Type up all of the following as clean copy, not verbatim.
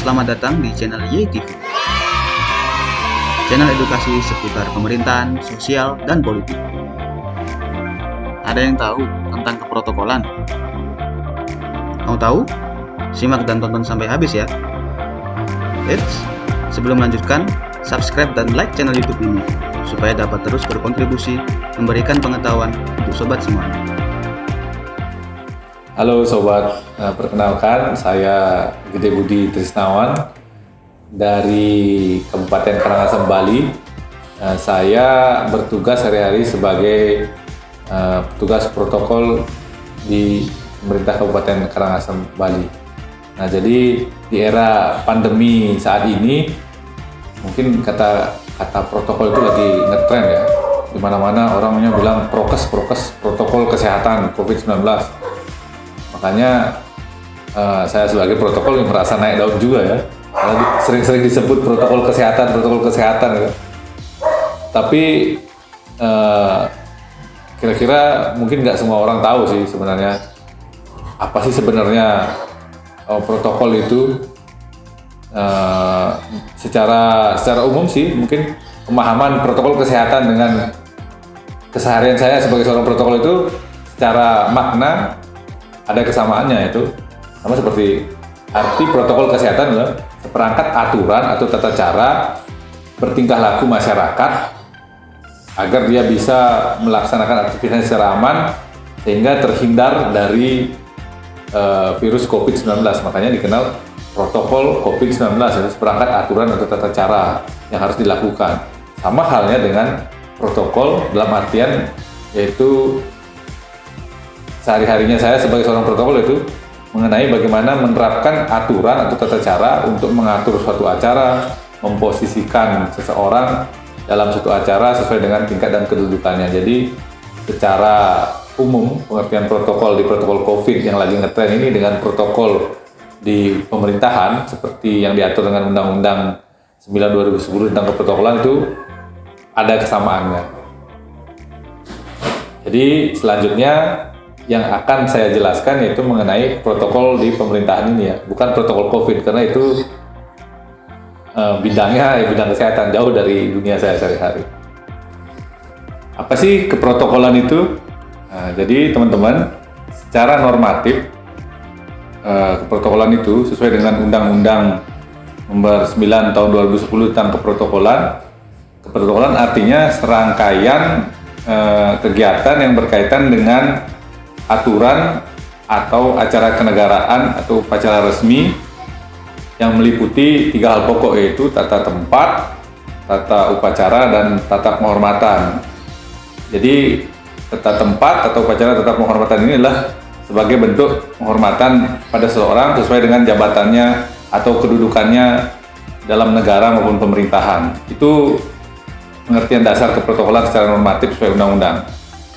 selamat datang di channel YTV. Channel edukasi seputar pemerintahan, sosial, dan politik. Ada yang tahu tentang keprotokolan? Mau tahu? Simak dan tonton sampai habis ya. Eits, sebelum melanjutkan, subscribe dan like channel YouTube ini supaya dapat terus berkontribusi memberikan pengetahuan untuk sobat semuanya. Halo sobat, perkenalkan saya Gede Budi Trisnawan dari Kabupaten Karangasem, Bali. Saya bertugas sehari-hari sebagai petugas protokol di pemerintah Kabupaten Karangasem, Bali. Nah, jadi di era pandemi saat ini mungkin kata protokol itu lagi ngetren ya. Di mana-mana orangnya bilang prokes, protokol kesehatan COVID-19. Makanya saya sebagai protokol yang merasa naik daun juga ya, karena sering-sering disebut protokol kesehatan ya. Tapi kira-kira mungkin nggak semua orang tahu sih sebenarnya apa sih sebenarnya protokol itu. Secara umum sih mungkin pemahaman protokol kesehatan dengan keseharian saya sebagai seorang protokol itu secara makna ada kesamaannya, yaitu sama seperti arti protokol kesehatan adalah seperangkat aturan atau tata cara bertingkah laku masyarakat agar dia bisa melaksanakan aktivitas secara aman sehingga terhindar dari virus COVID-19. Makanya dikenal protokol COVID-19, yaitu seperangkat aturan atau tata cara yang harus dilakukan. Sama halnya dengan protokol dalam artian yaitu sehari-harinya saya sebagai seorang protokol itu mengenai bagaimana menerapkan aturan atau tata cara untuk mengatur suatu acara, memposisikan seseorang dalam suatu acara sesuai dengan tingkat dan kedudukannya. Jadi secara umum pengertian protokol di protokol COVID yang lagi ngetren ini dengan protokol di pemerintahan seperti yang diatur dengan Undang-Undang 9/2010 tentang keprotokolan itu ada kesamaannya. Jadi selanjutnya yang akan saya jelaskan yaitu mengenai protokol di pemerintahan ini ya, bukan protokol COVID karena itu bidangnya bidang kesehatan, jauh dari dunia saya sehari-hari. Apa sih keprotokolan itu? Nah, jadi teman-teman, secara normatif keprotokolan itu sesuai dengan Undang-Undang Nomor 9 Tahun 2010 tentang keprotokolan. Keprotokolan artinya serangkaian kegiatan yang berkaitan dengan aturan atau acara kenegaraan atau upacara resmi yang meliputi 3 hal pokok, yaitu tata tempat, tata upacara, dan tata penghormatan. Jadi tata tempat atau upacara tata penghormatan ini adalah sebagai bentuk penghormatan pada seseorang sesuai dengan jabatannya atau kedudukannya dalam negara maupun pemerintahan. Itu pengertian dasar keprotokolan secara normatif sesuai undang-undang.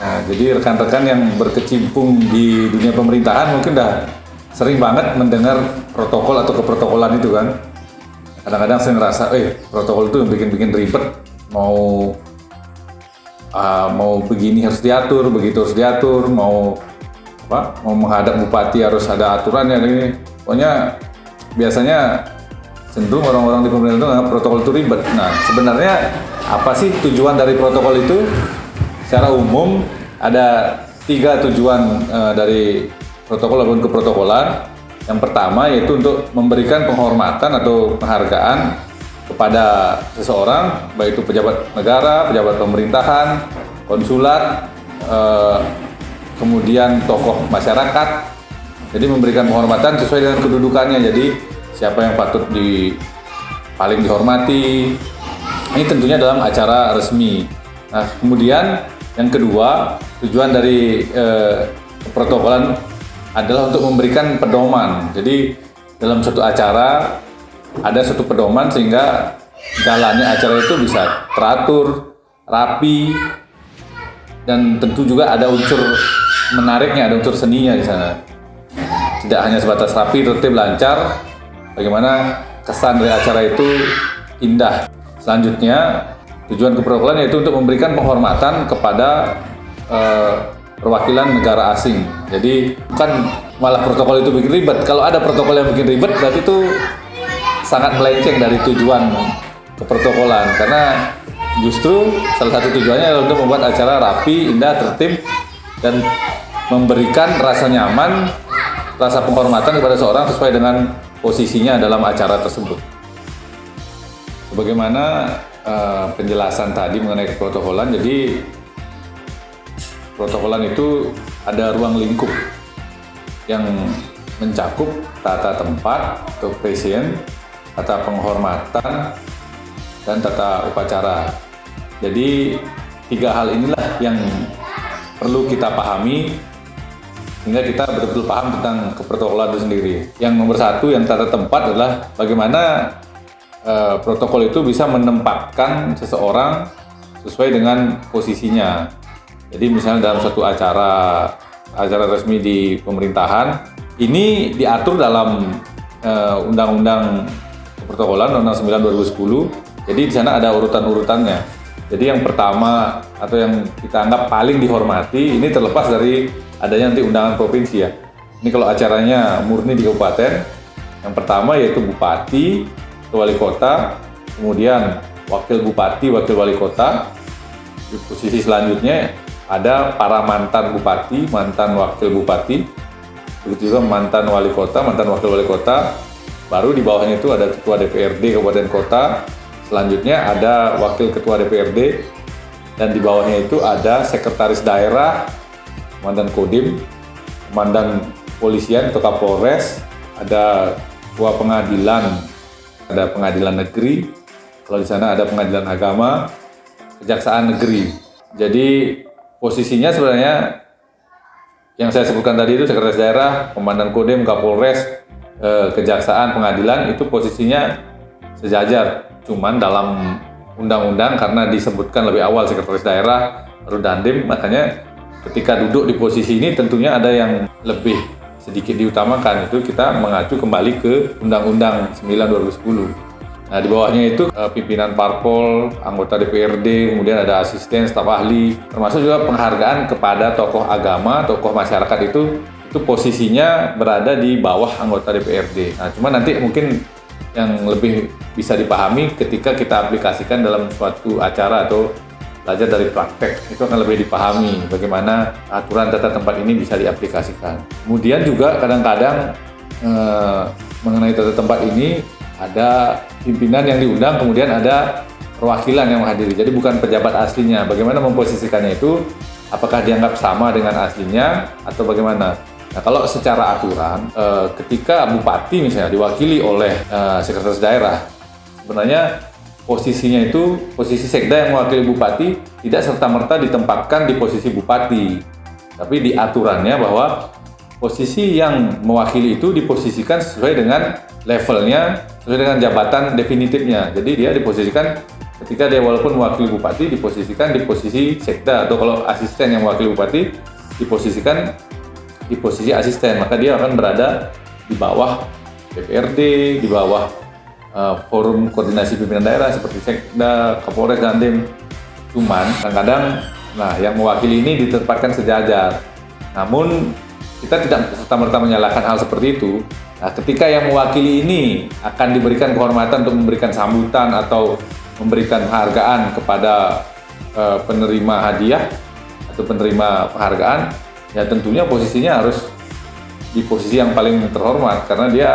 Nah, jadi rekan-rekan yang berkecimpung di dunia pemerintahan mungkin udah sering banget mendengar protokol atau keprotokolan itu kan. Kadang-kadang saya ngerasa, protokol itu yang bikin ribet. Mau begini harus diatur, begitu harus diatur. Mau menghadap bupati harus ada aturannya. Ini pokoknya biasanya cenderung orang-orang di pemerintahan itu menganggap protokol itu ribet. Nah, sebenarnya apa sih tujuan dari protokol itu? Secara umum ada 3 tujuan dari protokol ataupun keprotokolan. Yang pertama yaitu untuk memberikan penghormatan atau penghargaan kepada seseorang, baik itu pejabat negara, pejabat pemerintahan, konsulat, kemudian tokoh masyarakat. Jadi memberikan penghormatan sesuai dengan kedudukannya. Jadi siapa yang patut paling dihormati. Ini tentunya dalam acara resmi. Nah, kemudian yang kedua, tujuan dari keprotokolan adalah untuk memberikan pedoman. Jadi dalam suatu acara ada suatu pedoman sehingga jalannya acara itu bisa teratur, rapi, dan tentu juga ada unsur menariknya, ada unsur seninya di sana. Tidak hanya sebatas rapi, tertib, lancar, bagaimana kesan dari acara itu indah. Selanjutnya, tujuan keprotokolan yaitu untuk memberikan penghormatan kepada perwakilan negara asing. Jadi bukan malah protokol itu bikin ribet. Kalau ada protokol yang bikin ribet, berarti itu sangat melenceng dari tujuan keprotokolan, karena justru salah satu tujuannya adalah untuk membuat acara rapi, indah, tertib, dan memberikan rasa nyaman, rasa penghormatan kepada seorang sesuai dengan posisinya dalam acara tersebut. Sebagaimana penjelasan tadi mengenai keprotokolan, jadi protokolan itu ada ruang lingkup yang mencakup tata tempat atau presiden, tata penghormatan, dan tata upacara. Jadi 3 hal inilah yang perlu kita pahami sehingga kita betul-betul paham tentang keprotokolan itu sendiri. Yang nomor 1 yang tata tempat adalah bagaimana protokol itu bisa menempatkan seseorang sesuai dengan posisinya. Jadi misalnya dalam suatu acara resmi di pemerintahan, ini diatur dalam Undang-Undang Keprotokolan Undang-Undang 9 2010. Jadi di sana ada urutan-urutannya. Jadi yang pertama atau yang kita anggap paling dihormati, ini terlepas dari adanya nanti undangan provinsi ya. Ini kalau acaranya murni di kabupaten, yang pertama yaitu bupati, wali kota, kemudian wakil bupati, wakil wali kota. Di posisi selanjutnya ada para mantan bupati, mantan wakil bupati, begitu juga mantan wali kota, mantan wakil wali kota. Baru di bawahnya itu ada ketua DPRD kabupaten kota, selanjutnya ada wakil ketua DPRD, dan di bawahnya itu ada sekretaris daerah, komandan Kodim, komandan polisian atau Kapolres, ada ketua pengadilan, ada pengadilan negeri, kalau di sana ada pengadilan agama, kejaksaan negeri. Jadi posisinya sebenarnya yang saya sebutkan tadi itu sekretaris daerah, komandan Kodim, Kapolres, kejaksaan, pengadilan, itu posisinya sejajar. Cuman dalam undang-undang karena disebutkan lebih awal sekretaris daerah, baru Dandim, makanya ketika duduk di posisi ini tentunya ada yang lebih sedikit diutamakan. Itu kita mengacu kembali ke Undang-Undang 9 2010. Nah, di bawahnya itu pimpinan parpol, anggota DPRD, kemudian ada asisten, staf ahli, termasuk juga penghargaan kepada tokoh agama, tokoh masyarakat itu posisinya berada di bawah anggota DPRD. Nah, cuma nanti mungkin yang lebih bisa dipahami ketika kita aplikasikan dalam suatu acara atau belajar dari praktek, itu akan lebih dipahami bagaimana aturan tata tempat ini bisa diaplikasikan. Kemudian juga kadang-kadang mengenai tata tempat ini ada pimpinan yang diundang, kemudian ada perwakilan yang menghadiri. Jadi bukan pejabat aslinya. Bagaimana memposisikannya itu? Apakah dianggap sama dengan aslinya atau bagaimana? Nah, kalau secara aturan, ketika bupati misalnya diwakili oleh sekretaris daerah, sebenarnya posisinya itu posisi sekda yang mewakili bupati tidak serta-merta ditempatkan di posisi bupati, tapi di aturannya bahwa posisi yang mewakili itu diposisikan sesuai dengan levelnya, sesuai dengan jabatan definitifnya. Jadi dia diposisikan ketika dia walaupun mewakili bupati diposisikan di posisi sekda, atau kalau asisten yang mewakili bupati diposisikan di posisi asisten, maka dia akan berada di bawah DPRD, di bawah forum koordinasi pimpinan daerah seperti Sekda, Kapolres, Dandim. Cuman kadang-kadang yang mewakili ini ditempatkan sejajar. Namun kita tidak serta-merta menyalahkan hal seperti itu. Nah, ketika yang mewakili ini akan diberikan kehormatan untuk memberikan sambutan atau memberikan penghargaan kepada penerima hadiah atau penerima penghargaan, ya tentunya posisinya harus di posisi yang paling terhormat, karena dia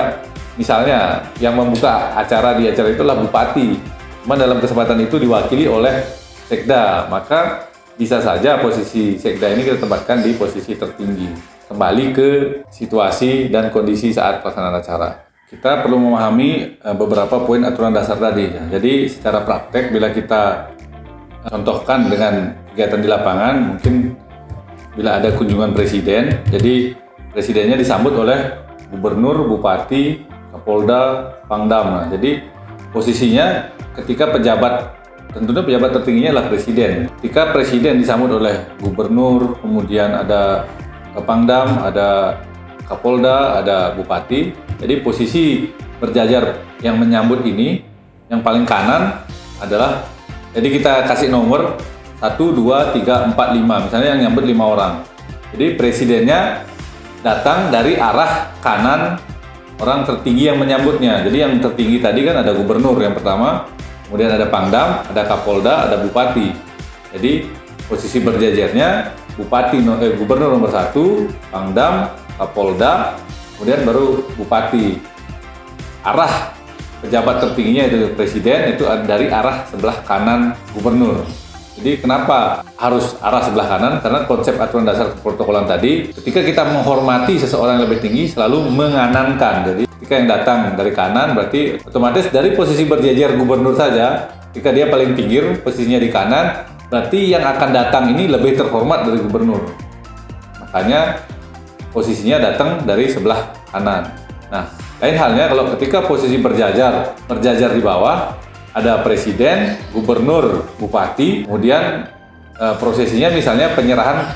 misalnya yang membuka acara di acara itulah bupati, cuman dalam kesempatan itu diwakili oleh sekda, maka bisa saja posisi sekda ini kita tempatkan di posisi tertinggi. Kembali ke situasi dan kondisi saat pelaksanaan acara. Kita perlu memahami beberapa poin aturan dasar tadi. Jadi secara praktek bila kita contohkan dengan kegiatan di lapangan, mungkin bila ada kunjungan presiden, jadi presidennya disambut oleh gubernur, bupati, kapolda, pangdam. Nah, jadi posisinya ketika tentunya pejabat tertingginya adalah presiden. Ketika presiden disambut oleh gubernur, kemudian ada pangdam, ada kapolda, ada bupati. Jadi posisi berjajar yang menyambut ini, yang paling kanan adalah, jadi kita kasih nomor 1, 2, 3, 4, 5. Misalnya yang nyambut 5 orang. Jadi presidennya datang dari arah kanan orang tertinggi yang menyambutnya. Jadi yang tertinggi tadi kan ada gubernur yang pertama, kemudian ada Pangdam, ada Kapolda, ada Bupati. Jadi posisi berjajarnya gubernur nomor 1, Pangdam, Kapolda, kemudian baru Bupati. Arah pejabat tertingginya itu presiden, itu dari arah sebelah kanan gubernur. Jadi kenapa harus arah sebelah kanan? Karena konsep aturan dasar keprotokolan tadi, ketika kita menghormati seseorang yang lebih tinggi selalu menganankan. Jadi ketika yang datang dari kanan berarti otomatis dari posisi berjajar gubernur saja, ketika dia paling pinggir posisinya di kanan, berarti yang akan datang ini lebih terhormat dari gubernur. Makanya posisinya datang dari sebelah kanan. Nah, lain halnya kalau ketika posisi berjajar di bawah, ada presiden, gubernur, bupati, kemudian prosesinya misalnya penyerahan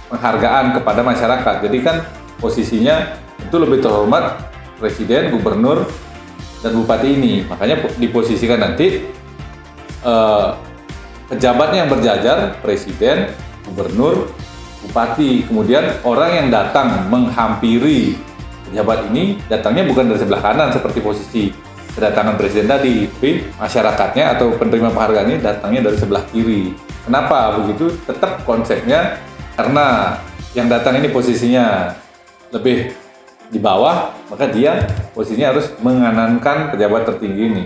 penghargaan kepada masyarakat. Jadi kan posisinya itu lebih terhormat presiden, gubernur, dan bupati ini. Makanya diposisikan nanti pejabatnya yang berjajar, presiden, gubernur, bupati. Kemudian orang yang datang menghampiri pejabat ini datangnya bukan dari sebelah kanan seperti posisi kedatangan presiden tadi, tapi masyarakatnya atau penerima penghargaan ini datangnya dari sebelah kiri. Kenapa begitu? Tetap konsepnya karena yang datang ini posisinya lebih di bawah, maka dia posisinya harus menganankan pejabat tertinggi ini,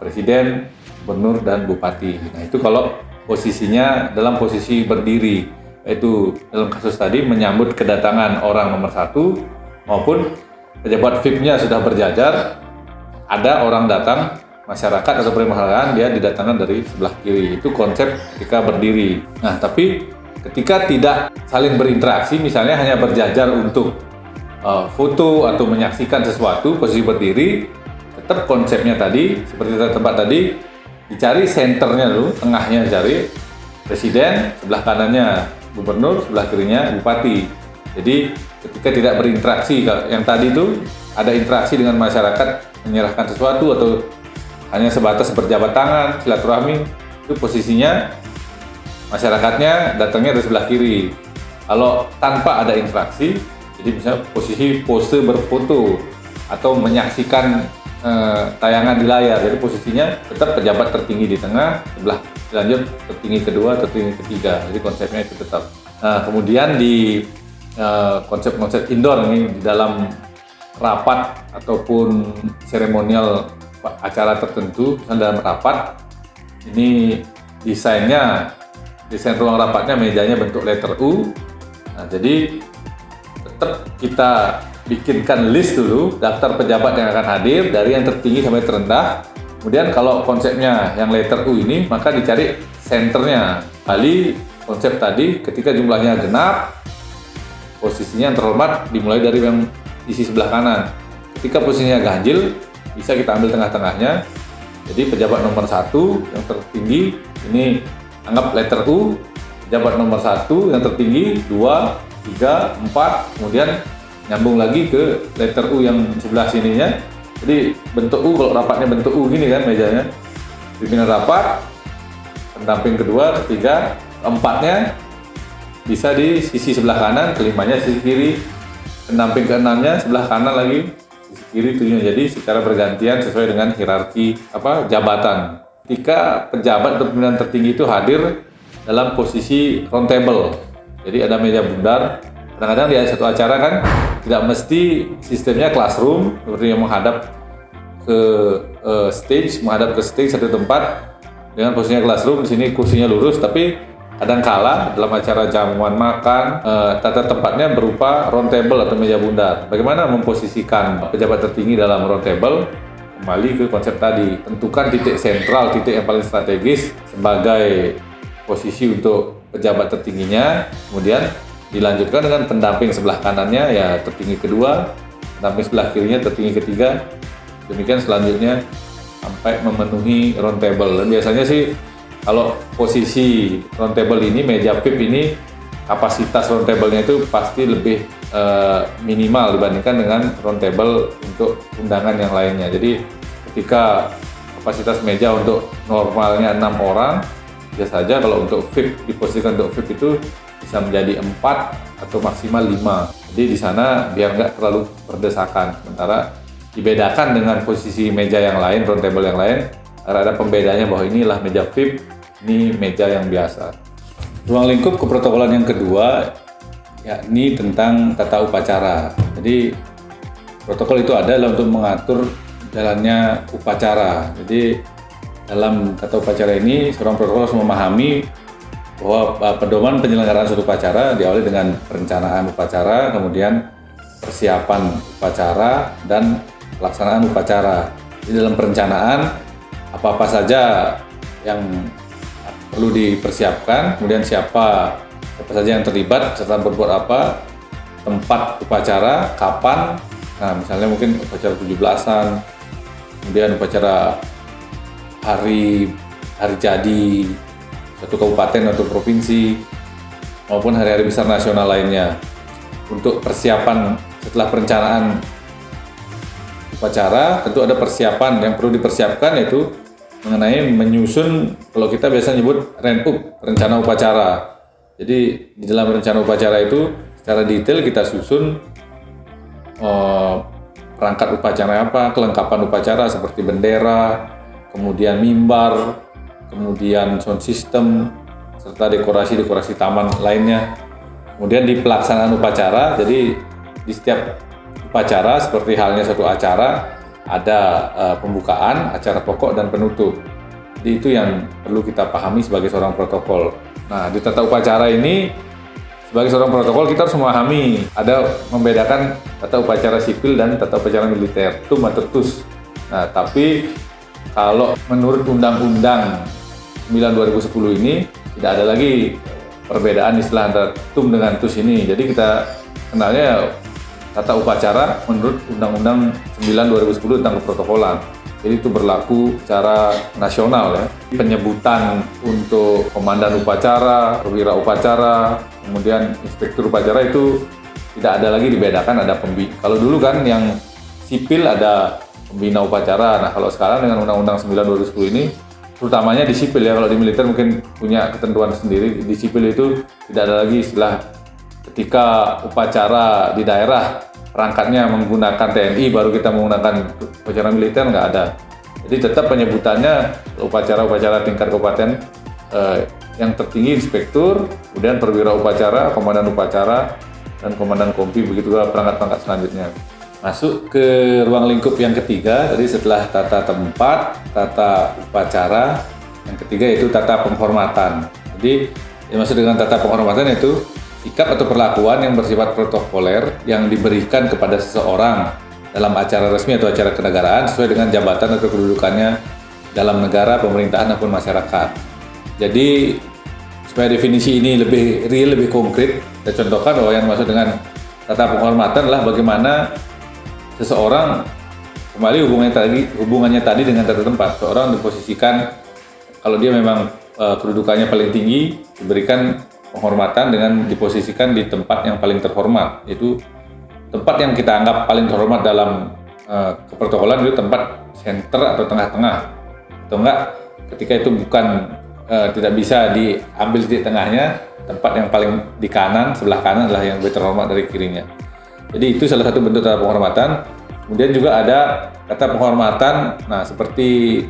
presiden, gubernur, dan bupati. Nah itu kalau posisinya dalam posisi berdiri, yaitu dalam kasus tadi menyambut kedatangan orang nomor 1 maupun pejabat VIP-nya sudah berjajar, ada orang datang, masyarakat atau penerima penghargaan, dia didatangkan dari sebelah kiri. Itu konsep ketika berdiri. Nah, tapi ketika tidak saling berinteraksi, misalnya hanya berjajar untuk foto atau menyaksikan sesuatu, posisi berdiri, tetap konsepnya tadi, seperti tempat tadi, dicari senternya dulu, tengahnya cari presiden, sebelah kanannya gubernur, sebelah kirinya bupati. Jadi ketika tidak berinteraksi, yang tadi itu ada interaksi dengan masyarakat, menyerahkan sesuatu atau hanya sebatas berjabat tangan, silaturahmi, itu posisinya masyarakatnya datangnya dari sebelah kiri. Kalau tanpa ada interaksi, jadi misalnya posisi pose berfoto atau menyaksikan tayangan di layar, jadi posisinya tetap pejabat tertinggi di tengah, sebelah lanjut tertinggi kedua, tertinggi ketiga, jadi konsepnya itu tetap. Nah, kemudian di konsep-konsep indoor ini di dalam rapat ataupun seremonial acara tertentu, dalam rapat ini desain ruang rapatnya, mejanya bentuk letter U. Nah, jadi tetap kita bikinkan list dulu daftar pejabat yang akan hadir dari yang tertinggi sampai terendah. Kemudian kalau konsepnya yang letter U ini, maka dicari senternya. Kali konsep tadi ketika jumlahnya genap, posisinya yang terhormat dimulai dari yang sisi sebelah kanan. Ketika posisinya ganjil, bisa kita ambil tengah-tengahnya. Jadi pejabat nomor 1 yang tertinggi ini anggap letter U, pejabat nomor 1 yang tertinggi 2, 3, 4, kemudian nyambung lagi ke letter U yang sebelah sininya. Jadi bentuk U, kalau rapatnya bentuk U gini kan mejanya. Pimpinan rapat, pendamping kedua, ketiga, keempatnya bisa di sisi sebelah kanan, kelimanya sisi kiri, pendamping keenamnya sebelah kanan lagi, sisi kiri tujuhnya. Jadi secara bergantian sesuai dengan hierarki jabatan. Ketika pejabat atau pimpinan tertinggi itu hadir dalam posisi round table, jadi ada meja bundar. Kadang-kadang di satu acara kan tidak mesti sistemnya classroom seperti yang menghadap ke menghadap ke stage satu tempat dengan posisinya classroom. Di sini kursinya lurus, tapi kadangkala dalam acara jamuan makan, tata tempatnya berupa round table atau meja bundar. Bagaimana memposisikan pejabat tertinggi dalam round table? Kembali ke konsep tadi, tentukan titik sentral, titik yang paling strategis sebagai posisi untuk pejabat tertingginya. Kemudian dilanjutkan dengan pendamping sebelah kanannya, ya tertinggi kedua, pendamping sebelah kirinya tertinggi ketiga. Demikian selanjutnya sampai memenuhi round table. Dan biasanya sih kalau posisi round table ini, meja VIP ini, kapasitas round table-nya itu pasti lebih minimal dibandingkan dengan round table untuk undangan yang lainnya. Jadi ketika kapasitas meja untuk normalnya 6 orang, biasa saja kalau untuk VIP, diposisikan untuk VIP itu bisa menjadi 4 atau atau maksimal 5. Jadi di sana biar nggak terlalu berdesakan. Sementara dibedakan dengan posisi meja yang lain, round table yang lain, agar ada pembedanya bahwa inilah meja VIP, ini meja yang biasa. Ruang lingkup keprotokolan yang kedua yakni tentang tata upacara. Jadi protokol itu adalah untuk mengatur jalannya upacara. Jadi dalam tata upacara ini seorang protokol harus memahami bahwa pedoman penyelenggaraan suatu upacara diawali dengan perencanaan upacara, kemudian persiapan upacara, dan pelaksanaan upacara. Di dalam perencanaan, apa-apa saja yang perlu dipersiapkan, kemudian siapa saja yang terlibat, serta berbuat apa, tempat upacara, kapan, nah misalnya mungkin upacara 17-an, kemudian upacara hari jadi satu kabupaten atau provinsi, maupun hari-hari besar nasional lainnya. Untuk persiapan setelah perencanaan upacara, tentu ada persiapan yang perlu dipersiapkan, yaitu mengenai menyusun, kalau kita biasa nyebut RENUP, rencana upacara. Jadi di dalam rencana upacara itu secara detail kita susun perangkat upacara apa, kelengkapan upacara seperti bendera, kemudian mimbar, kemudian sound system, serta dekorasi-dekorasi taman lainnya. Kemudian di pelaksanaan upacara, jadi di setiap upacara seperti halnya suatu acara, ada pembukaan, acara pokok, dan penutup. Jadi itu yang perlu kita pahami sebagai seorang protokol. Nah, di tata upacara ini, sebagai seorang protokol kita harus memahami, ada membedakan tata upacara sipil dan tata upacara militer, TUM atau TUS. Nah, tapi kalau menurut Undang-Undang 9/2010 ini tidak ada lagi perbedaan istilah antara TUM dengan TUS ini. Jadi kita kenalnya tata upacara menurut Undang-Undang 9/2010 tentang keprotokolan. Jadi itu berlaku secara nasional ya. Penyebutan untuk komandan upacara, perwira upacara, kemudian inspektur upacara itu tidak ada lagi dibedakan, ada pembina. Kalau dulu kan yang sipil ada pembina upacara. Nah, kalau sekarang dengan Undang-Undang 9/2010 ini, terutamanya di sipil ya, kalau di militer mungkin punya ketentuan sendiri. Di sipil itu tidak ada lagi istilah ketika upacara di daerah perangkatnya menggunakan TNI baru kita menggunakan upacara militer, nggak ada. Jadi tetap penyebutannya upacara-upacara tingkat kabupaten yang tertinggi inspektur, kemudian perwira upacara, komandan upacara, dan komandan kompi, begitu juga perangkat-perangkat selanjutnya. Masuk ke ruang lingkup yang ketiga, tadi setelah tata tempat, tata upacara, yang ketiga yaitu tata penghormatan. Jadi yang maksud dengan tata penghormatan yaitu sikap atau perlakuan yang bersifat protokoler yang diberikan kepada seseorang dalam acara resmi atau acara kenegaraan sesuai dengan jabatan atau kedudukannya dalam negara, pemerintahan, maupun masyarakat. Jadi supaya definisi ini lebih real, lebih konkret, saya contohkan bahwa yang maksud dengan tata penghormatan adalah bagaimana seseorang, kembali hubungannya tadi dengan tata tempat, seorang diposisikan, kalau dia memang kedudukannya paling tinggi, diberikan penghormatan dengan diposisikan di tempat yang paling terhormat. Itu tempat yang kita anggap paling terhormat dalam keprotokolan itu tempat center atau tengah-tengah, atau enggak ketika itu bukan tidak bisa diambil di tengahnya, tempat yang paling di kanan, sebelah kanan adalah yang lebih terhormat dari kirinya. Jadi itu salah satu bentuk tata penghormatan. Kemudian juga ada tata penghormatan, nah seperti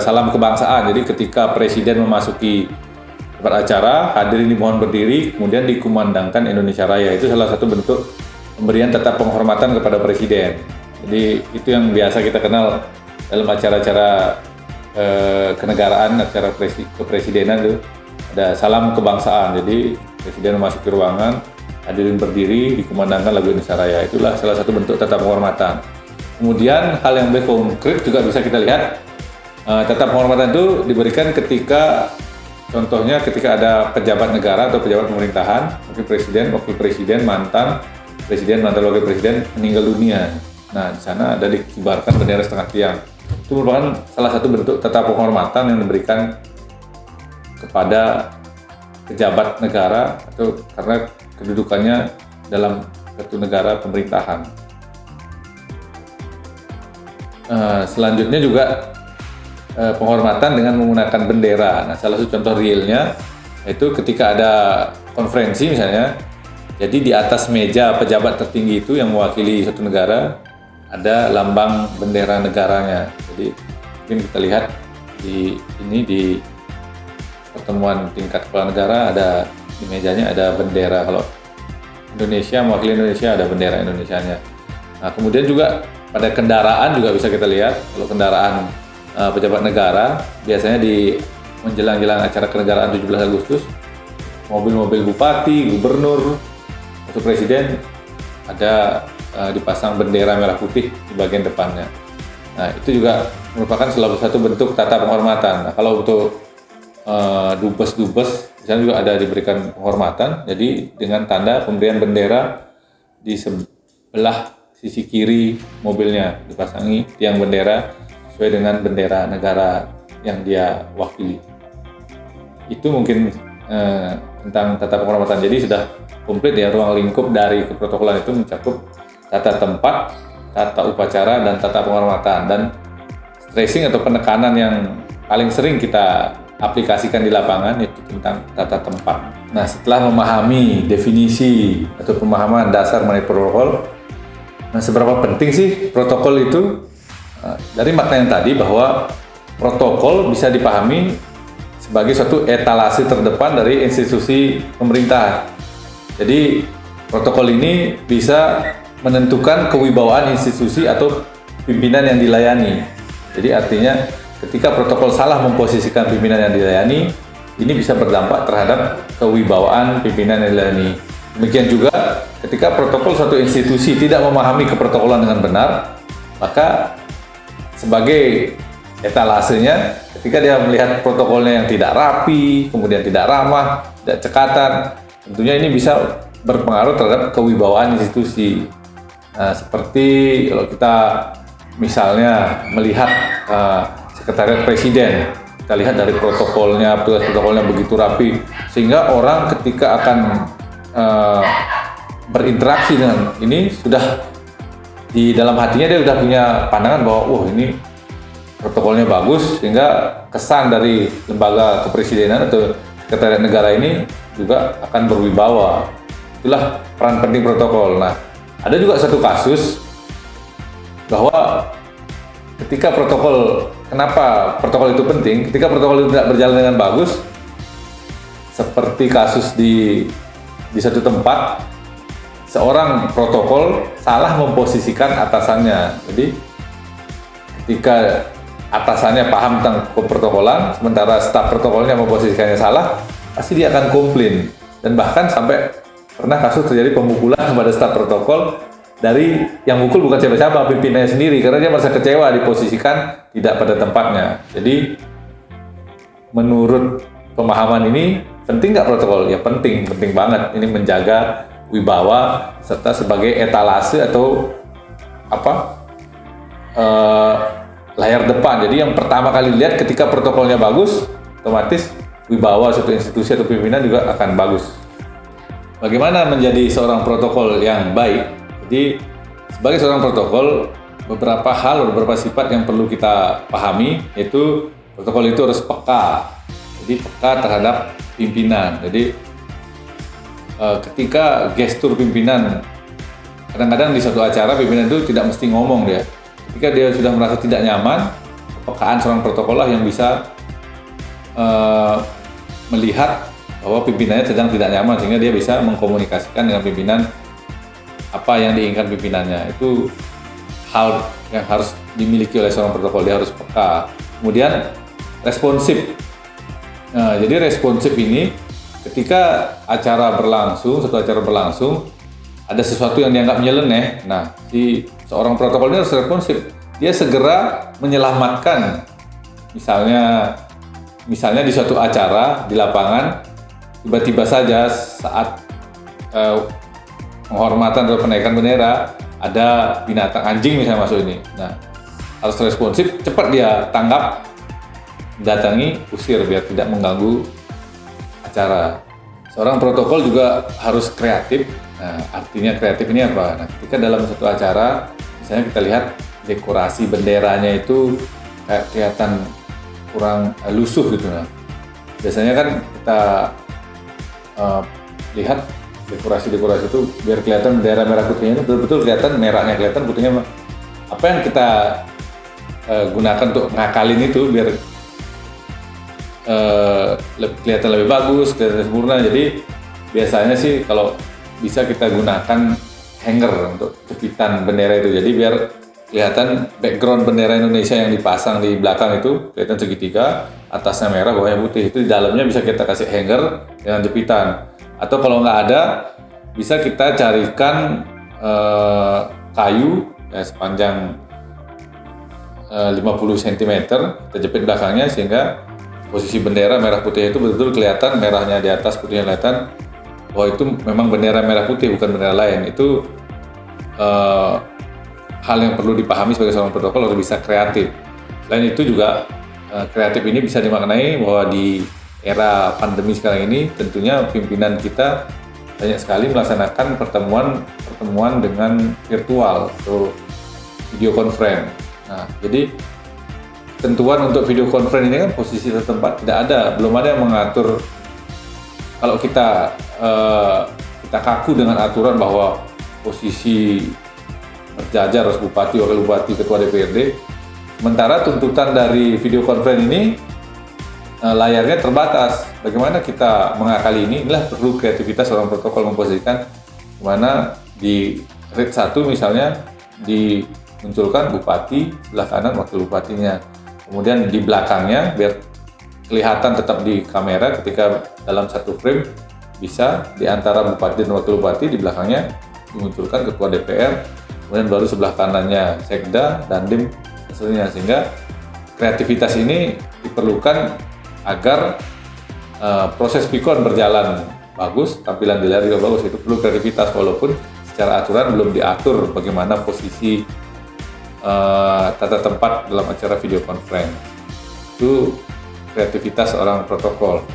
salam kebangsaan. Jadi ketika presiden memasuki tempat acara, hadirin dimohon berdiri, kemudian dikumandangkan Indonesia Raya. Itu salah satu bentuk pemberian tata penghormatan kepada presiden. Jadi itu yang biasa kita kenal dalam acara-acara kenegaraan, acara kepresidenan itu ada salam kebangsaan. Jadi presiden memasuki ruangan, hadirin berdiri, dikumandangkan lagu Indonesia Raya. Itulah salah satu bentuk tata penghormatan. Kemudian hal yang lebih konkret juga bisa kita lihat, tata penghormatan itu diberikan ketika, contohnya ketika ada pejabat negara atau pejabat pemerintahan, mungkin presiden, wakil presiden, mantan wakil presiden meninggal dunia. Nah, di sana ada dikibarkan bendera setengah tiang. Itu merupakan salah satu bentuk tata penghormatan yang diberikan kepada pejabat negara atau karena kedudukannya dalam satu negara pemerintahan. Selanjutnya juga penghormatan dengan menggunakan bendera. Nah, salah satu contoh realnya itu ketika ada konferensi misalnya, Jadi di atas meja pejabat tertinggi itu yang mewakili suatu negara ada lambang bendera negaranya. Jadi mungkin kita lihat di pertemuan tingkat kepala negara ada di mejanya ada bendera. Kalau Indonesia mewakili Indonesia ada bendera Indonesianya. Nah, kemudian juga pada kendaraan juga bisa kita lihat kalau kendaraan pejabat negara biasanya di menjelang-jelang acara kenegaraan 17 Agustus mobil-mobil bupati, gubernur, atau presiden ada dipasang bendera merah putih di bagian depannya. Nah, itu juga merupakan salah satu bentuk tata penghormatan. Nah, kalau untuk dubes-dubes di sana juga ada diberikan penghormatan. Jadi dengan tanda pemberian bendera di sebelah sisi kiri mobilnya dipasangi tiang bendera sesuai dengan bendera negara yang dia wakili. Itu mungkin tentang tata penghormatan. Jadi sudah komplit ya ruang lingkup dari keprotokolan itu mencakup tata tempat, tata upacara, dan tata penghormatan. Dan stressing atau penekanan yang paling sering kita aplikasikan di lapangan itu tentang tata tempat. Nah, setelah memahami definisi atau pemahaman dasar mengenai protokol, nah seberapa penting sih protokol itu? Dari makna yang tadi bahwa protokol bisa dipahami sebagai suatu etalase terdepan dari institusi pemerintah. Jadi protokol ini bisa menentukan kewibawaan institusi atau pimpinan yang dilayani. Jadi artinya ketika protokol salah memposisikan pimpinan yang dilayani, ini bisa berdampak terhadap kewibawaan pimpinan yang dilayani. Demikian juga ketika protokol suatu institusi tidak memahami keprotokolan dengan benar, maka sebagai etalasenya ketika dia melihat protokolnya yang tidak rapi, kemudian tidak ramah, tidak cekatan, tentunya ini bisa berpengaruh terhadap kewibawaan institusi. Nah, seperti kalau kita misalnya melihat sekretariat presiden, kita lihat dari protokolnya, petugas protokolnya begitu rapi, sehingga orang ketika akan berinteraksi dengan ini sudah di dalam hatinya dia sudah punya pandangan bahwa ini protokolnya bagus, sehingga kesan dari lembaga kepresidenan atau sekretariat negara ini juga akan berwibawa. Itulah peran penting protokol. Nah, ada juga satu kasus bahwa ketika kenapa protokol itu penting? Ketika protokol itu tidak berjalan dengan bagus, seperti kasus di satu tempat, seorang protokol salah memposisikan atasannya. Jadi ketika atasannya paham tentang keprotokolan, sementara staf protokolnya memposisikannya salah, pasti dia akan komplain. Dan bahkan sampai pernah kasus terjadi pemukulan kepada staf protokol dari yang mukul bukan siapa-siapa, pimpinannya sendiri, karena dia merasa kecewa diposisikan tidak pada tempatnya. Jadi menurut pemahaman ini penting nggak protokol? Ya penting banget. Ini menjaga wibawa serta sebagai etalase atau layar depan. Jadi yang pertama kali lihat ketika protokolnya bagus, otomatis wibawa suatu institusi atau pimpinan juga akan bagus. Bagaimana menjadi seorang protokol yang baik? Jadi sebagai seorang protokol, beberapa sifat yang perlu kita pahami, yaitu protokol itu harus peka. Jadi peka terhadap pimpinan. Jadi ketika gestur pimpinan, kadang-kadang di suatu acara pimpinan itu tidak mesti ngomong dia. Ketika dia sudah merasa tidak nyaman, kepekaan seorang protokol lah yang bisa melihat bahwa pimpinannya sedang tidak nyaman, sehingga dia bisa mengkomunikasikan dengan pimpinan apa yang diinginkan pimpinannya. Itu hal yang harus dimiliki oleh seorang protokol, dia harus peka. Kemudian responsif. Nah, jadi responsif ini ketika suatu acara berlangsung, ada sesuatu yang dianggap nyeleneh. Nah, seorang protokol ini harus responsif. Dia segera menyelamatkan. Misalnya di suatu acara di lapangan, tiba-tiba saja saat penghormatan atau penaikan bendera ada binatang anjing misalnya masuk ini. Nah, harus responsif, cepat dia tanggap, datangi, usir biar tidak mengganggu acara. Seorang protokol juga harus kreatif. Nah, artinya kreatif ini apa? Nah, ketika dalam satu acara, misalnya kita lihat dekorasi benderanya itu kayak kelihatan kurang lusuh gitu. Nah, biasanya kan kita lihat dekorasi itu biar kelihatan bendera merah putihnya itu betul-betul kelihatan, merahnya kelihatan, putihnya. Apa yang kita gunakan untuk ngakalin itu biar kelihatan lebih bagus, kelihatan sempurna. Jadi biasanya sih kalau bisa kita gunakan hanger untuk jepitan bendera itu. Jadi biar kelihatan background bendera Indonesia yang dipasang di belakang itu kelihatan segitiga, atasnya merah, bawahnya putih. Itu di dalamnya bisa kita kasih hanger dengan jepitan. Atau kalau nggak ada, bisa kita carikan kayu ya, sepanjang 50 cm, kita jepit belakangnya sehingga posisi bendera merah putih itu betul-betul kelihatan, merahnya di atas, putihnya kelihatan. Bahwa itu memang bendera merah putih, bukan bendera lain. Itu hal yang perlu dipahami sebagai seorang protokol, harus bisa kreatif. Selain itu juga kreatif ini bisa dimaknai bahwa di era pandemi sekarang ini tentunya pimpinan kita banyak sekali melaksanakan pertemuan dengan virtual atau video conference. Nah, jadi ketentuan untuk video conference ini kan posisi tertempat tidak ada, belum ada yang mengatur. Kalau kita kaku dengan aturan bahwa posisi berjajar harus bupati, wakil bupati, ketua DPRD, sementara tuntutan dari video conference ini layarnya terbatas. Bagaimana kita mengakali ini? Inilah perlu kreativitas seorang protokol memposisikan dimana di red 1 misalnya dimunculkan bupati, sebelah kanan wakil bupatinya. Kemudian di belakangnya biar kelihatan tetap di kamera ketika dalam satu frame, bisa di antara bupati dan wakil bupati di belakangnya dimunculkan ketua DPR, kemudian baru sebelah kanannya sekda, dandim, hasilnya. Sehingga kreativitas ini diperlukan agar proses pikon berjalan bagus, tampilan di layar juga bagus. Itu perlu kreativitas, walaupun secara aturan belum diatur bagaimana posisi tata tempat dalam acara video conference. Itu kreativitas orang protokol.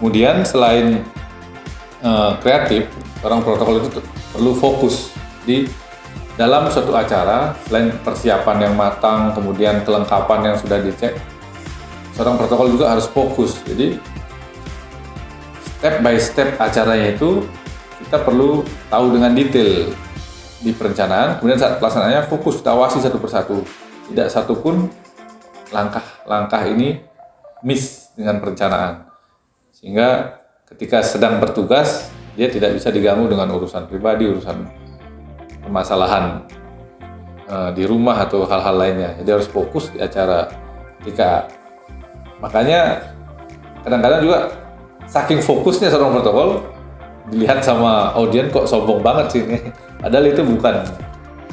Kemudian selain kreatif, orang protokol itu perlu fokus di dalam suatu acara. Selain persiapan yang matang, kemudian kelengkapan yang sudah dicek, seorang protokol juga harus fokus. Jadi step by step acaranya itu kita perlu tahu dengan detail di perencanaan, kemudian saat pelaksanaannya fokus, kita awasi satu persatu. Tidak satupun langkah-langkah ini miss dengan perencanaan. Sehingga ketika sedang bertugas, dia tidak bisa diganggu dengan urusan pribadi, urusan permasalahan di rumah atau hal-hal lainnya. Jadi harus fokus di acara. Makanya kadang-kadang juga saking fokusnya seorang protokol, dilihat sama audien kok sombong banget sih ini. Padahal itu bukan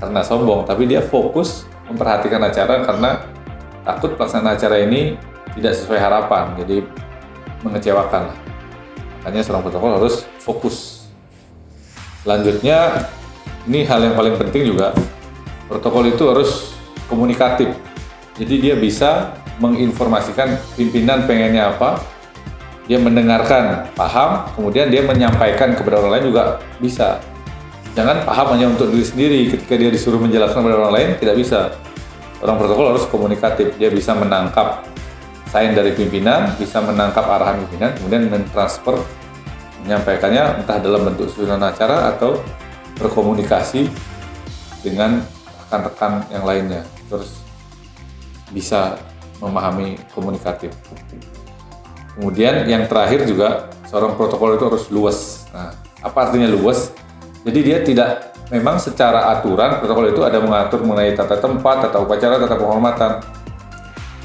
karena sombong, tapi dia fokus memperhatikan acara karena takut pelaksanaan acara ini tidak sesuai harapan, jadi mengecewakan. Makanya seorang protokol harus fokus. Selanjutnya, ini hal yang paling penting juga, protokol itu harus komunikatif. Jadi dia bisa menginformasikan pimpinan pengennya apa, dia mendengarkan, paham, kemudian dia menyampaikan kepada orang lain juga bisa. Jangan paham hanya untuk diri sendiri, ketika dia disuruh menjelaskan kepada orang lain, tidak bisa. Orang protokol harus komunikatif, dia bisa menangkap sign dari pimpinan, bisa menangkap arahan pimpinan, kemudian mentransfer, menyampaikannya entah dalam bentuk susunan acara atau berkomunikasi dengan rekan-rekan yang lainnya. Terus bisa memahami komunikatif. Kemudian yang terakhir juga, seorang protokol itu harus luas. Nah, apa artinya luas? Jadi dia tidak, memang secara aturan protokol itu ada mengatur mengenai tata tempat, tata upacara, tata penghormatan.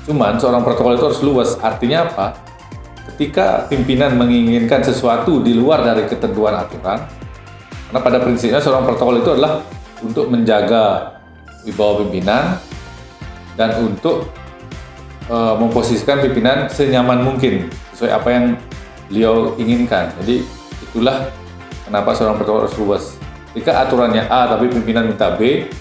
Cuman seorang protokol itu harus luas. Artinya apa? Ketika pimpinan menginginkan sesuatu di luar dari ketentuan aturan, karena pada prinsipnya seorang protokol itu adalah untuk menjaga wibawa pimpinan dan untuk memposisikan pimpinan senyaman mungkin sesuai apa yang beliau inginkan. Jadi itulah kenapa seorang protokol harus luas. Jika aturannya A tapi pimpinan minta B,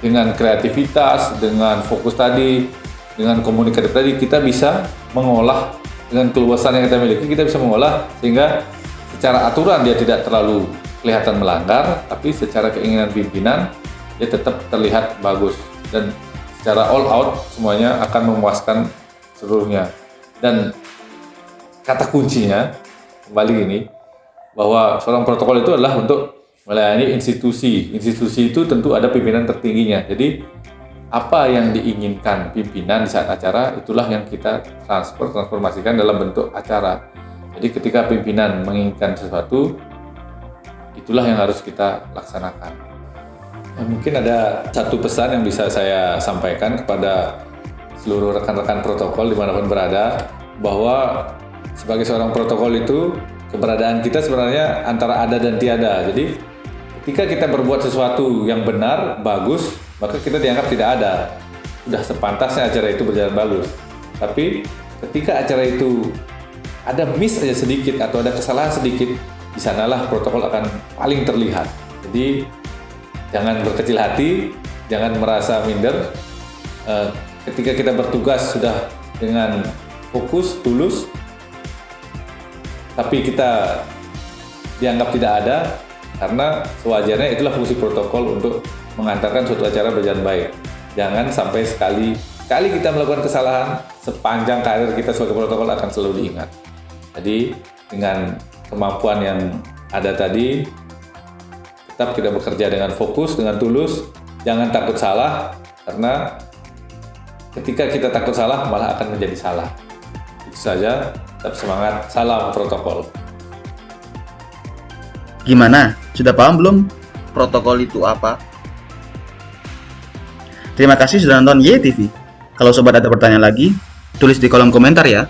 dengan kreativitas, dengan fokus tadi, dengan komunikatif tadi, kita bisa mengolah dengan keluasan yang kita miliki, kita bisa mengolah sehingga secara aturan dia tidak terlalu kelihatan melanggar, tapi secara keinginan pimpinan dia tetap terlihat bagus dan secara all out semuanya akan memuaskan seluruhnya. Dan kata kuncinya kembali ini, bahwa seorang protokol itu adalah untuk melayani institusi. Institusi itu tentu ada pimpinan tertingginya. Jadi apa yang diinginkan pimpinan di saat acara, itulah yang kita transformasikan dalam bentuk acara. Jadi ketika pimpinan menginginkan sesuatu, itulah yang harus kita laksanakan. Mungkin ada satu pesan yang bisa saya sampaikan kepada seluruh rekan-rekan protokol dimanapun berada, bahwa sebagai seorang protokol itu, keberadaan kita sebenarnya antara ada dan tiada. Jadi ketika kita berbuat sesuatu yang benar, bagus, maka kita dianggap tidak ada. Sudah sepantasnya acara itu berjalan bagus. Tapi ketika acara itu ada miss aja sedikit atau ada kesalahan sedikit, di sanalah protokol akan paling terlihat. Jadi jangan berkecil hati, jangan merasa minder. Ketika kita bertugas sudah dengan fokus, tulus, tapi kita dianggap tidak ada, karena sewajarnya itulah fungsi protokol untuk mengantarkan suatu acara berjalan baik. Jangan sampai sekali kita melakukan kesalahan, sepanjang karir kita sebagai protokol akan selalu diingat. Jadi dengan kemampuan yang ada tadi, tetap kita bekerja dengan fokus, dengan tulus, jangan takut salah, karena ketika kita takut salah malah akan menjadi salah. Itu saja, tetap semangat, salam protokol. Gimana? Sudah paham belum protokol itu apa? Terima kasih sudah nonton YTV. Kalau sobat ada pertanyaan lagi, tulis di kolom komentar ya.